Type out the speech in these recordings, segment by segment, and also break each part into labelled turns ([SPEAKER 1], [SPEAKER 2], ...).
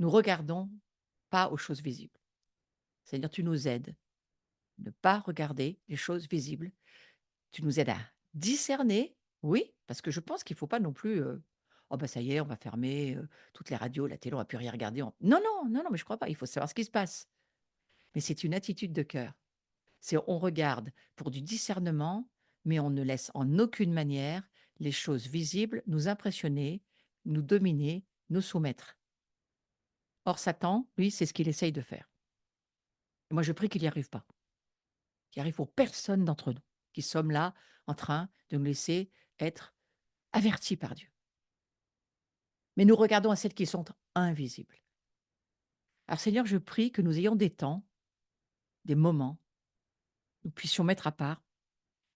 [SPEAKER 1] nous regardons pas aux choses visibles. C'est-à-dire, tu nous aides à ne pas regarder les choses visibles. Tu nous aides à discerner, oui, parce que je pense qu'il faut pas non plus, «Oh bah, ça y est, on va fermer, toutes les radios, la télé, on va plus rien regarder, on» non, non, non, non, mais je crois pas, il faut savoir ce qui se passe. Mais c'est une attitude de cœur. C'est on regarde pour du discernement, mais on ne laisse en aucune manière les choses visibles nous impressionner, nous dominer, nous soumettre. Or Satan, lui, c'est ce qu'il essaye de faire. Et moi, je prie qu'il n'y arrive pas, qu'il arrive pour personne d'entre nous, qui sommes là en train de nous laisser être avertis par Dieu. Mais nous regardons à celles qui sont invisibles. Alors Seigneur, je prie que nous ayons des temps, des moments, nous puissions mettre à part,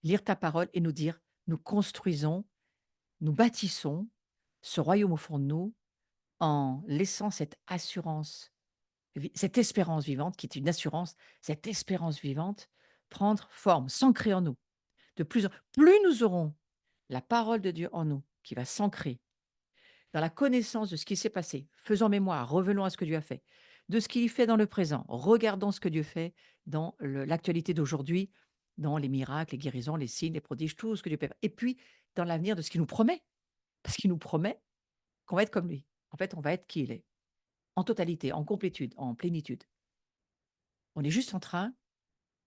[SPEAKER 1] lire ta parole et nous dire: «Nous construisons, nous bâtissons ce royaume au fond de nous en laissant cette assurance, cette espérance vivante qui est une assurance, cette espérance vivante prendre forme, s'ancrer en nous. De plus nous aurons la parole de Dieu en nous qui va s'ancrer dans la connaissance de ce qui s'est passé, faisons mémoire, revenons à ce que Dieu a fait, de ce qu'il fait dans le présent, regardons ce que Dieu fait dans l'actualité d'aujourd'hui, dans les miracles, les guérisons, les signes, les prodiges, tout ce que Dieu peut faire. Et puis, dans l'avenir de ce qu'il nous promet, parce qu'il nous promet qu'on va être comme lui. En fait, on va être qui il est, en totalité, en complétude, en plénitude. On est juste en train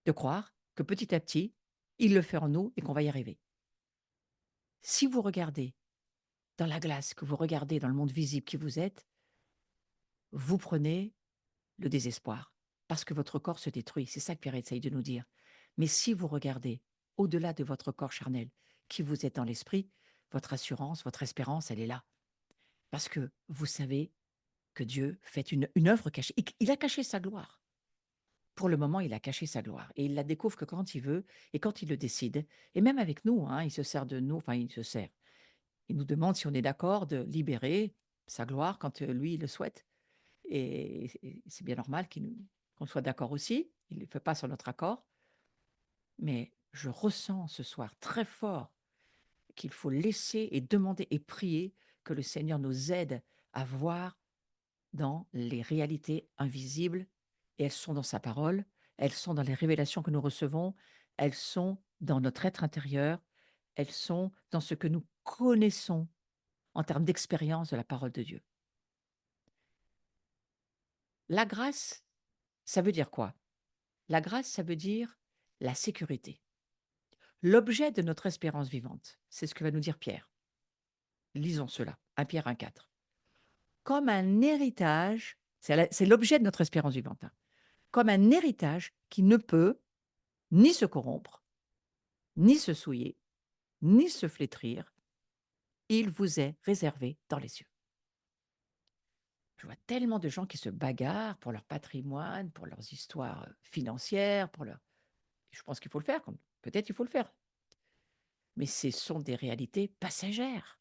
[SPEAKER 1] de croire que petit à petit, il le fait en nous et qu'on va y arriver. Si vous regardez dans la glace, que vous regardez dans le monde visible qui vous êtes, vous prenez le désespoir, parce que votre corps se détruit. C'est ça que Pierre essaye de nous dire. Mais si vous regardez au-delà de votre corps charnel, qui vous êtes dans l'esprit, votre assurance, votre espérance, elle est là. Parce que vous savez que Dieu fait une œuvre cachée. Il a caché sa gloire. Pour le moment, il a caché sa gloire et il la découvre que quand il veut et quand il le décide. Et même avec nous, hein, il se sert de nous, enfin il se sert. Il nous demande si on est d'accord de libérer sa gloire quand lui il le souhaite. Et c'est bien normal qu'on soit d'accord aussi. Il ne le fait pas sur notre accord. Mais je ressens ce soir très fort qu'il faut laisser et demander et prier que le Seigneur nous aide à voir dans les réalités invisibles, et elles sont dans sa parole, elles sont dans les révélations que nous recevons, elles sont dans notre être intérieur, elles sont dans ce que nous connaissons en termes d'expérience de la parole de Dieu. La grâce, ça veut dire quoi? La grâce, ça veut dire la sécurité. L'objet de notre espérance vivante, c'est ce que va nous dire Pierre. Lisons cela, 1 Pierre 1,4. Comme un héritage, c'est l'objet de notre espérance vivante, hein, comme un héritage qui ne peut ni se corrompre, ni se souiller, ni se flétrir, il vous est réservé dans les cieux. Je vois tellement de gens qui se bagarrent pour leur patrimoine, pour leurs histoires financières, pour leur... Je pense qu'il faut le faire, peut-être il faut le faire, mais ce sont des réalités passagères.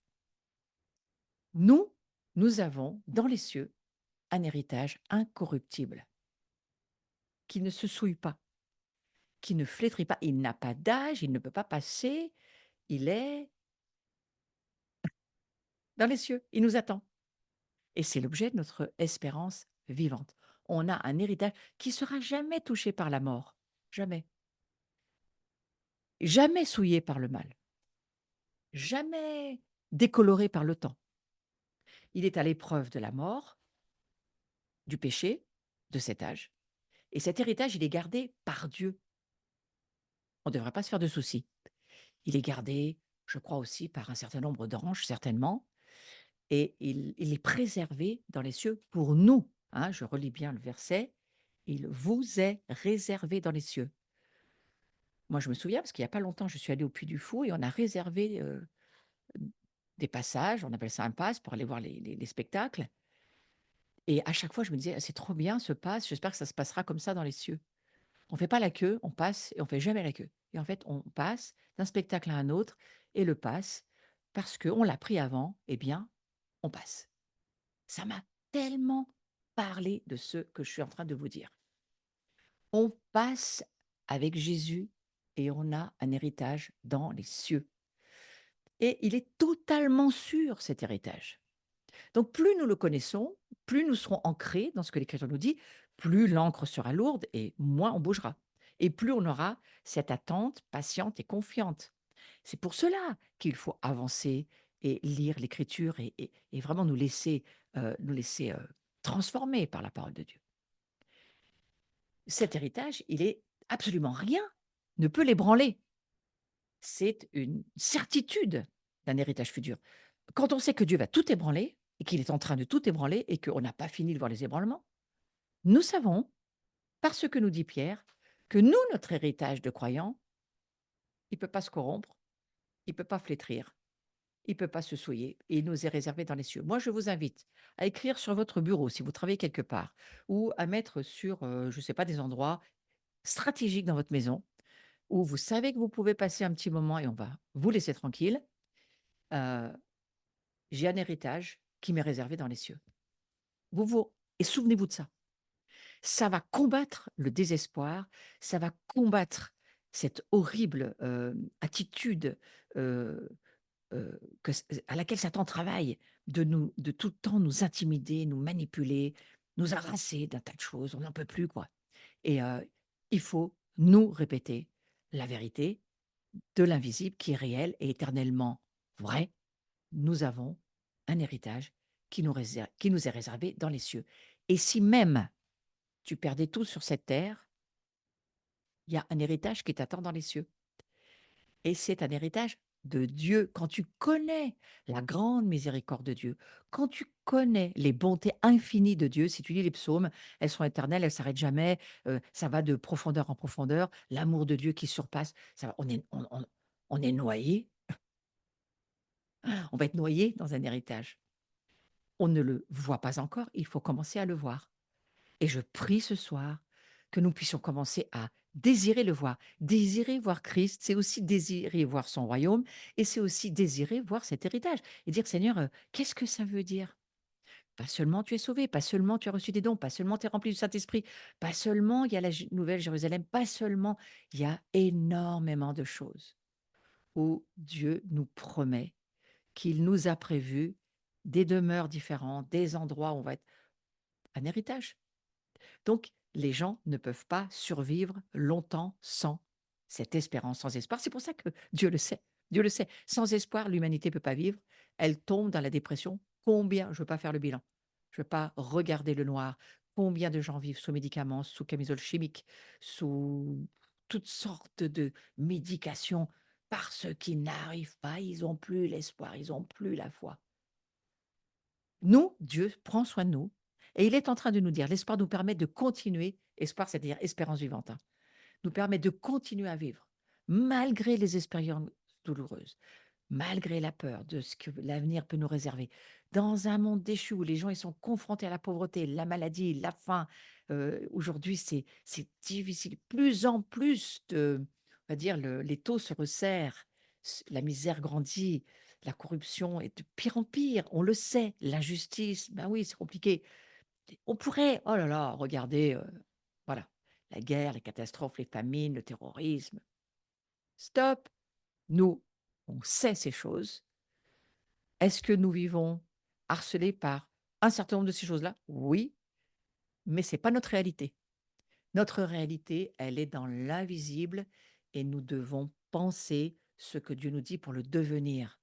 [SPEAKER 1] Nous, nous avons dans les cieux un héritage incorruptible, qui ne se souille pas, qui ne flétrit pas, il n'a pas d'âge, il ne peut pas passer, il est dans les cieux, il nous attend. Et c'est l'objet de notre espérance vivante. On a un héritage qui sera jamais touché par la mort, jamais. Jamais souillé par le mal, jamais décoloré par le temps. Il est à l'épreuve de la mort, du péché, de cet âge. Et cet héritage, il est gardé par Dieu. On ne devrait pas se faire de soucis. Il est gardé, je crois aussi, par un certain nombre d'anges, certainement, et il est préservé dans les cieux pour nous, hein. Je relis bien le verset: «Il vous est réservé dans les cieux». Moi, je me souviens parce qu'il y a pas longtemps, je suis allée au Puy du Fou et on a réservé, des passages, on appelle ça un pass pour aller voir les spectacles, et à chaque fois, je me disais: «Ah, c'est trop bien ce pass, j'espère que ça se passera comme ça dans les cieux». On fait pas la queue, on passe et on fait jamais la queue, et en fait, on passe d'un spectacle à un autre et le pass, parce qu'on l'a pris avant, eh bien, on passe. Ça m'a tellement parlé de ce que je suis en train de vous dire. On passe avec Jésus et on a un héritage dans les cieux. Et il est totalement sûr, cet héritage. Donc plus nous le connaissons, plus nous serons ancrés dans ce que l'Écriture nous dit, plus l'encre sera lourde et moins on bougera. Et plus on aura cette attente patiente et confiante. C'est pour cela qu'il faut avancer et lire l'Écriture et vraiment nous laisser transformer par la parole de Dieu. Cet héritage, il est absolument rien ne peut l'ébranler. C'est une certitude d'un héritage futur. Quand on sait que Dieu va tout ébranler et qu'il est en train de tout ébranler et qu'on n'a pas fini de voir les ébranlements, nous savons, parce que nous dit Pierre, que nous, notre héritage de croyants, il ne peut pas se corrompre, il ne peut pas flétrir, il ne peut pas se souiller et il nous est réservé dans les cieux. Moi, je vous invite à écrire sur votre bureau, si vous travaillez quelque part, ou à mettre sur, je ne sais pas, des endroits stratégiques dans votre maison, où vous savez que vous pouvez passer un petit moment et on va vous laisser tranquille. Euh, j'ai un héritage qui m'est réservé dans les cieux. Et souvenez-vous de ça. Ça va combattre le désespoir, ça va combattre cette horrible attitude euh, à laquelle Satan travaille, de tout le temps nous intimider, nous manipuler, nous harasser d'un tas de choses, on n'en peut plus, quoi. Et il faut nous répéter la vérité de l'invisible qui est réel et éternellement vrai. Nous avons un héritage qui nous est réservé dans les cieux. Et si même tu perdais tout sur cette terre, il y a un héritage qui t'attend dans les cieux. Et c'est un héritage de Dieu. Quand tu connais la grande miséricorde de Dieu, quand tu connais les bontés infinies de Dieu, si tu lis les psaumes, elles sont éternelles, elles ne s'arrêtent jamais, ça va de profondeur en profondeur, l'amour de Dieu qui surpasse, on est noyé, on va être noyé dans un héritage. On ne le voit pas encore, il faut commencer à le voir. Et je prie ce soir que nous puissions commencer à désirer le voir. Désirer voir Christ, c'est aussi désirer voir son royaume et c'est aussi désirer voir cet héritage et dire Seigneur, qu'est-ce que ça veut dire? Pas seulement tu es sauvé, pas seulement tu as reçu des dons, pas seulement tu es rempli du Saint-Esprit, pas seulement il y a la nouvelle Jérusalem, pas seulement, il y a énormément de choses où Dieu nous promet qu'il nous a prévu des demeures différentes, des endroits où on va être un héritage. Donc, les gens ne peuvent pas survivre longtemps sans cette espérance, sans espoir. C'est pour ça que Dieu le sait. Dieu le sait. Sans espoir, l'humanité ne peut pas vivre. Elle tombe dans la dépression. Combien, je ne veux pas faire le bilan, je ne veux pas regarder le noir. Combien de gens vivent sous médicaments, sous camisole chimique, sous toutes sortes de médications parce qu'ils n'arrivent pas, ils n'ont plus l'espoir, ils n'ont plus la foi. Nous, Dieu prend soin de nous et il est en train de nous dire, l'espoir nous permet de continuer, espoir, c'est-à-dire espérance vivante, hein, nous permet de continuer à vivre malgré les expériences douloureuses, malgré la peur de ce que l'avenir peut nous réserver. Dans un monde déchu où les gens ils sont confrontés à la pauvreté, la maladie, la faim, aujourd'hui c'est difficile. Plus en plus on va dire, les taux se resserrent, la misère grandit, la corruption est de pire en pire. On le sait, l'injustice, ben oui, c'est compliqué. On pourrait, oh là là, regarder, voilà, la guerre, les catastrophes, les famines, le terrorisme. Stop! Nous, on sait ces choses. Est-ce que nous vivons harcelés par un certain nombre de ces choses-là? Oui, mais ce n'est pas notre réalité. Notre réalité, elle est dans l'invisible et nous devons penser ce que Dieu nous dit pour le devenir.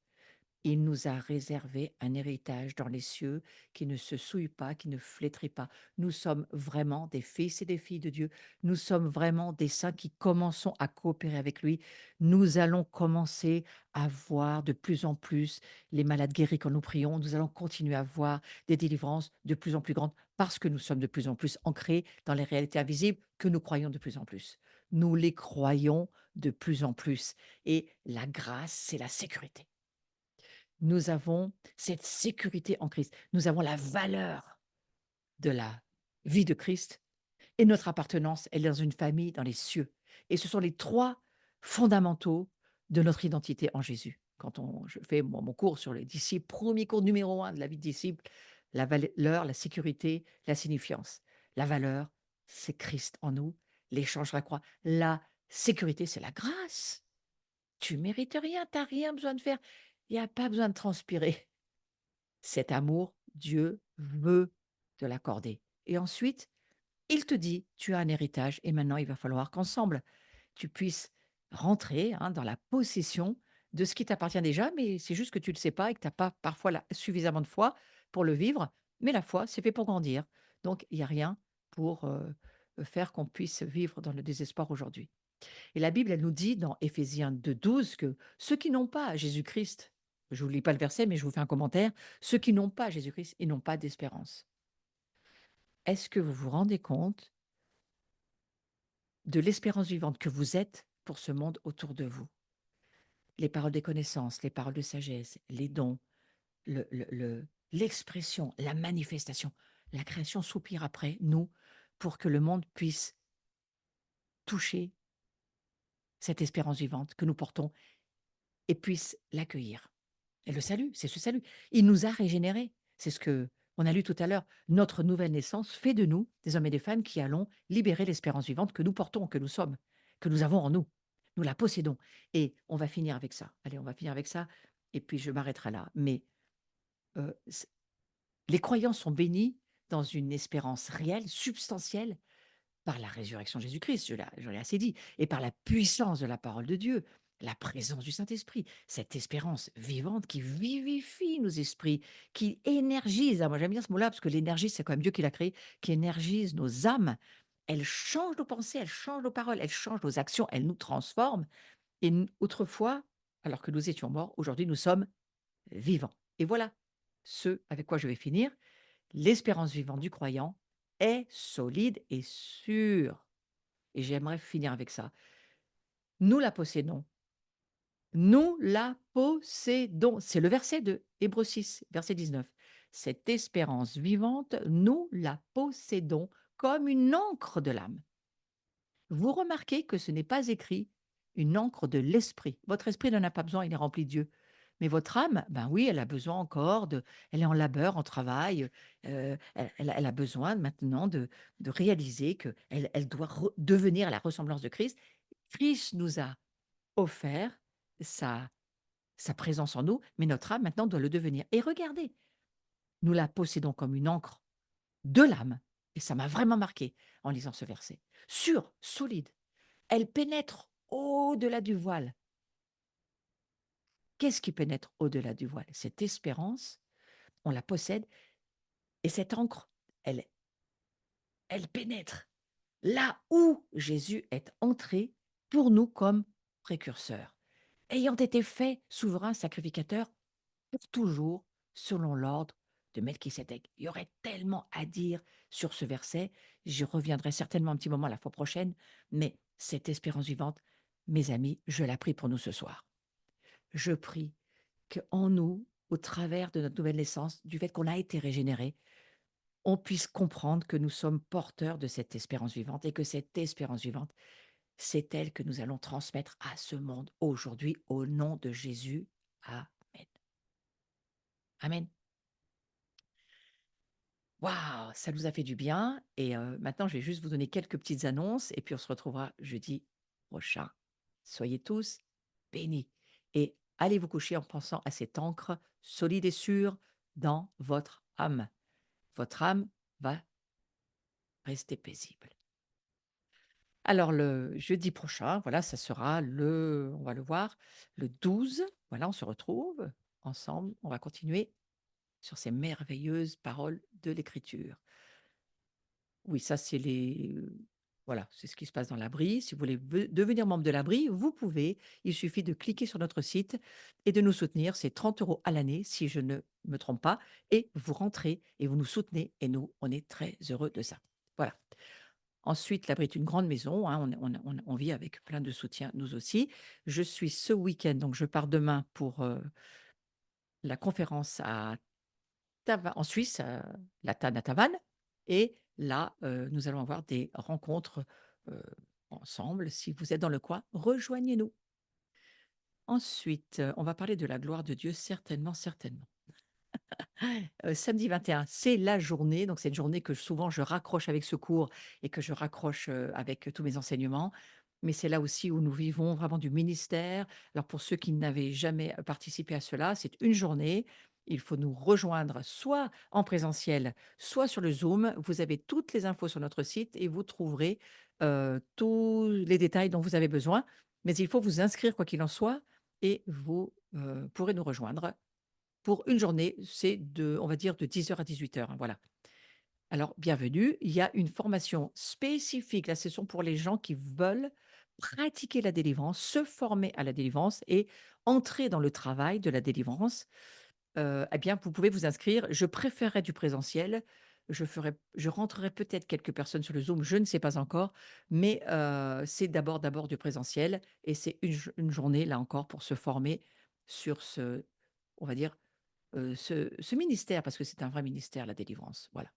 [SPEAKER 1] Il nous a réservé un héritage dans les cieux qui ne se souille pas, qui ne flétrit pas. Nous sommes vraiment des fils et des filles de Dieu. Nous sommes vraiment des saints qui commençons à coopérer avec lui. Nous allons commencer à voir de plus en plus les malades guéris quand nous prions. Nous allons continuer à voir des délivrances de plus en plus grandes parce que nous sommes de plus en plus ancrés dans les réalités invisibles que nous croyons de plus en plus. Nous les croyons de plus en plus. Et la grâce, c'est la sécurité. Nous avons cette sécurité en Christ. Nous avons la valeur de la vie de Christ et notre appartenance, elle est dans une famille dans les cieux. Et ce sont les trois fondamentaux de notre identité en Jésus. Je fais mon cours sur les disciples, premier cours numéro 1 de la vie de disciple, la valeur, la sécurité, la signifiance. La valeur, c'est Christ en nous. L'échange de la croix. La sécurité, c'est la grâce. Tu mérites rien, tu n'as rien besoin de faire. Il n'y a pas besoin de transpirer. Cet amour, Dieu veut. de l'accorder et ensuite, il te dit: «Tu as un héritage et maintenant il va falloir qu'ensemble, tu puisses rentrer, hein, dans la possession de ce qui t'appartient déjà, mais c'est juste que tu ne le sais pas et que tu as pas parfois la suffisamment de foi pour le vivre, mais la foi, c'est fait pour grandir. Donc il y a rien pour, faire qu'on puisse vivre dans le désespoir aujourd'hui et la Bible, elle nous dit dans Éphésiens 2:12 que ceux qui n'ont pas Jésus-Christ, je vous lis pas le verset, mais je vous fais un commentaire, ceux qui n'ont pas Jésus-Christ, ils n'ont pas d'espérance. Est-ce que vous vous rendez compte de l'espérance vivante que vous êtes pour ce monde autour de vous? Les paroles des connaissances, les paroles de sagesse, les dons, l'expression, la manifestation. La création soupire après nous pour que le monde puisse toucher cette espérance vivante que nous portons et puisse l'accueillir. Et le salut, c'est ce salut. Il nous a régénérés. C'est ce que on a lu tout à l'heure. Notre nouvelle naissance fait de nous des hommes et des femmes qui allons libérer l'espérance vivante que nous portons, que nous sommes, que nous avons en nous. Nous la possédons. Et on va finir avec ça. Allez, on va finir avec ça. Et puis je m'arrêterai là. Mais c les croyants sont bénis dans une espérance réelle, substantielle, par la résurrection de Jésus-Christ, je l'ai assez dit, et par la puissance de la parole de Dieu, la présence du Saint-Esprit, cette espérance vivante qui vivifie nos esprits, qui énergise, ah moi j'aime bien ce mot-là parce que l'énergie, c'est quand même Dieu qui l'a créé, qui énergise nos âmes. Elle change nos pensées, elle change nos paroles, elle change nos actions, elle nous transforme. Et autrefois, alors que nous étions morts, aujourd'hui nous sommes vivants. Et voilà ce avec quoi je vais finir. L'espérance vivante du croyant est solide et sûre. Et j'aimerais finir avec ça. Nous la possédons. Nous la possédons. C'est le verset de Hébreux 6, verset 19. Cette espérance vivante, nous la possédons comme une encre de l'âme. Vous remarquez que ce n'est pas écrit une encre de l'esprit. Votre esprit n'en a pas besoin, il est rempli de Dieu. Mais votre âme, ben oui, elle a besoin encore de, elle est en labeur, en travail, elle a besoin maintenant de réaliser que elle doit devenir à la ressemblance de Christ. Christ nous a offert sa, sa présence en nous, mais notre âme maintenant doit le devenir. Et regardez, nous la possédons comme une encre de l'âme. Et ça m'a vraiment marqué en lisant ce verset. Sûre, solide, elle pénètre au-delà du voile. Qu'est-ce qui pénètre au-delà du voile? Cette espérance, on la possède et cette encre, elle pénètre là où Jésus est entré pour nous comme précurseur, ayant été fait souverain sacrificateur pour toujours selon l'ordre de Melchisédek. Il y aurait tellement à dire sur ce verset, j'y reviendrai certainement un petit moment la fois prochaine, mais cette espérance vivante, mes amis, je la prie pour nous ce soir. Je prie qu'en nous, au travers de notre nouvelle naissance, du fait qu'on a été régénéré, on puisse comprendre que nous sommes porteurs de cette espérance vivante et que cette espérance vivante, c'est elle que nous allons transmettre à ce monde aujourd'hui au nom de Jésus. Amen. Amen. Waouh, ça nous a fait du bien et maintenant je vais juste vous donner quelques petites annonces et puis on se retrouvera jeudi prochain. Soyez tous bénis et allez vous coucher en pensant à cette encre solide et sûre dans votre âme. Votre âme va rester paisible. Alors le jeudi prochain, voilà, ça sera on va le voir, le 12. Voilà, on se retrouve ensemble, on va continuer sur ces merveilleuses paroles de l'Écriture. Oui, ça, c'est voilà, c'est ce qui se passe dans l'abri. Si vous voulez devenir membre de l'abri, vous pouvez. Il suffit de cliquer sur notre site et de nous soutenir. C'est 30 € à l'année, si je ne me trompe pas. Et vous rentrez et vous nous soutenez. Et nous, on est très heureux de ça. Voilà. Ensuite, l'abri est une grande maison, hein, on vit avec plein de soutien, nous aussi. Je suis ce week-end, donc je pars demain pour la conférence en Suisse, la TAN à Tavannes. Et là, nous allons avoir des rencontres ensemble. Si vous êtes dans le coin, rejoignez-nous. Ensuite, on va parler de la gloire de Dieu, certainement, certainement. Samedi 21, c'est la journée, donc c'est une journée que souvent je raccroche avec ce cours et que je raccroche avec tous mes enseignements. Mais c'est là aussi où nous vivons vraiment du ministère. Alors pour ceux qui n'avaient jamais participé à cela, c'est une journée Il faut nous rejoindre soit en présentiel, soit sur le Zoom. Vous avez toutes les infos sur notre site et vous trouverez, tous les détails dont vous avez besoin. Mais il faut vous inscrire quoi qu'il en soit et vous, pourrez nous rejoindre pour une journée. C'est on va dire de 10 heures à 18 heures, hein, voilà. Alors bienvenue, il y a une formation spécifique. Là, ce sont pour les gens qui veulent pratiquer la délivrance, se former à la délivrance et entrer dans le travail de la délivrance. Eh bien, vous pouvez vous inscrire. Je préférerais du présentiel. Je rentrerai peut-être quelques personnes sur le Zoom, je ne sais pas encore, mais c'est d'abord du présentiel et c'est une journée, là encore, pour se former sur on va dire, ce ministère, parce que c'est un vrai ministère, la délivrance. Voilà.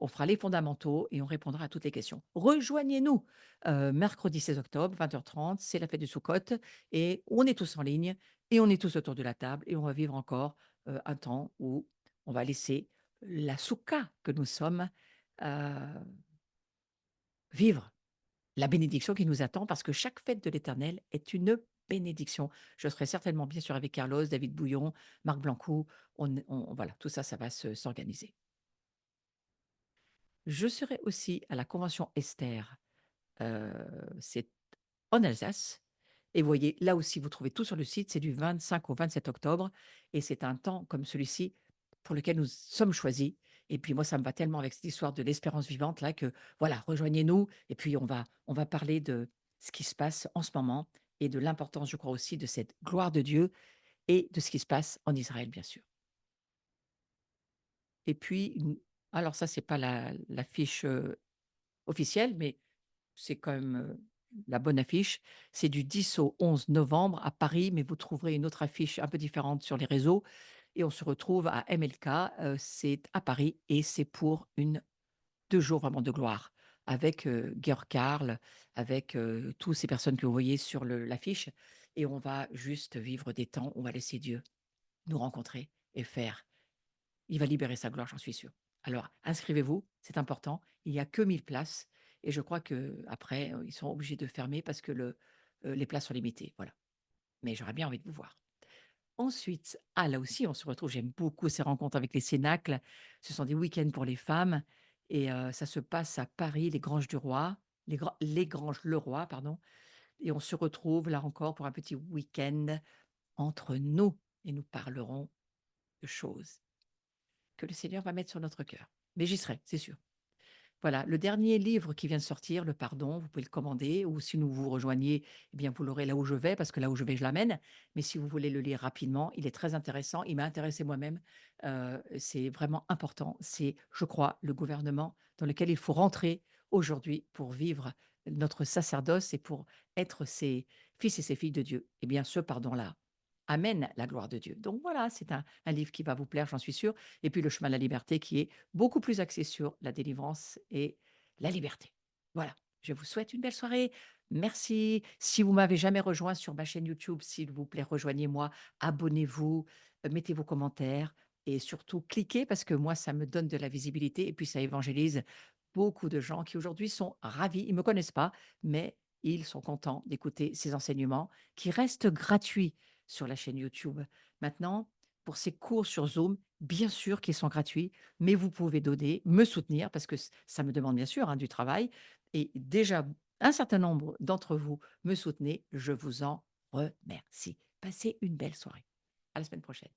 [SPEAKER 1] On fera les fondamentaux et on répondra à toutes les questions. Rejoignez-nous, mercredi 16 octobre, 20h30, c'est la fête du Soukhot et on est tous en ligne et on est tous autour de la table et on va vivre encore, un temps où on va laisser la soukha que nous sommes, heu, vivre la bénédiction qui nous attend parce que chaque fête de l'Éternel est une bénédiction. Je serai certainement bien sûr avec Carlos, David Bouillon, Marc Blancou, voilà, tout ça, ça va s'organiser. Je serai aussi à la convention Esther. Heu, c'est en Alsace et vous voyez, là aussi, vous trouvez tout sur le site. C'est du 25 au 27 octobre et c'est un temps comme celui-ci pour lequel nous sommes choisis et puis moi, ça me va tellement avec cette histoire de l'espérance vivante là que voilà, rejoignez-nous et puis on va parler de ce qui se passe en ce moment et de l'importance, je crois aussi, de cette gloire de Dieu et de ce qui se passe en Israël, bien sûr. Et puis, alors ça, c'est pas la fiche, officielle, mais c'est quand même, la bonne affiche. C'est du 10 au 11 novembre à Paris, mais vous trouverez une autre affiche un peu différente sur les réseaux et on se retrouve à MLK, c'est à Paris et c'est pour 2 jours vraiment de gloire avec, Georg Karl, avec, tous ces personnes que vous voyez sur l'affiche et on va juste vivre des temps, on va laisser Dieu nous rencontrer et faire. Il va libérer sa gloire, j'en suis sûre. Alors inscrivez-vous, c'est important. Il y a que 1000 places et je crois qu'après, ils sont obligés de fermer parce que les places sont limitées, voilà. Mais j'aurais bien envie de vous voir. Ensuite, là aussi, on se retrouve, j'aime beaucoup ces rencontres avec les cénacles. Ce sont des week-ends pour les femmes et ça se passe à Paris, les Granges du Roi, les Granges le Roi, pardon et on se retrouve là encore pour un petit week-end entre nous et nous parlerons de choses que le Seigneur va mettre sur notre cœur. Mais j'y serai, c'est sûr. Voilà, le dernier livre qui vient de sortir, Le Pardon, vous pouvez le commander ou si nous vous rejoignez, eh bien, vous l'aurez là où je vais parce que là où je vais, je l'amène. Mais si vous voulez le lire rapidement, il est très intéressant. Il m'a intéressé moi-même. C'est vraiment important. C'est, je crois, le gouvernement dans lequel il faut rentrer aujourd'hui pour vivre notre sacerdoce et pour être ses fils et ses filles de Dieu. Eh bien, ce pardon-là amène la gloire de Dieu. Donc voilà, c'est un livre qui va vous plaire, j'en suis sûre. Et puis Le chemin de la liberté qui est beaucoup plus axé sur la délivrance et la liberté. Voilà, je vous souhaite une belle soirée. Merci. Si vous m'avez jamais rejoint sur ma chaîne YouTube, s'il vous plaît, rejoignez-moi, abonnez-vous, mettez vos commentaires et surtout cliquez parce que moi, ça me donne de la visibilité et puis ça évangélise beaucoup de gens qui aujourd'hui sont ravis. Ils ne me connaissent pas, mais ils sont contents d'écouter ces enseignements qui restent gratuits sur la chaîne YouTube. Maintenant, pour ces cours sur Zoom, bien sûr qu'ils sont gratuits, mais vous pouvez donner, me soutenir parce que ça me demande bien sûr, hein, du travail et déjà un certain nombre d'entre vous me soutenez, je vous en remercie. Passez une belle soirée. À la semaine prochaine.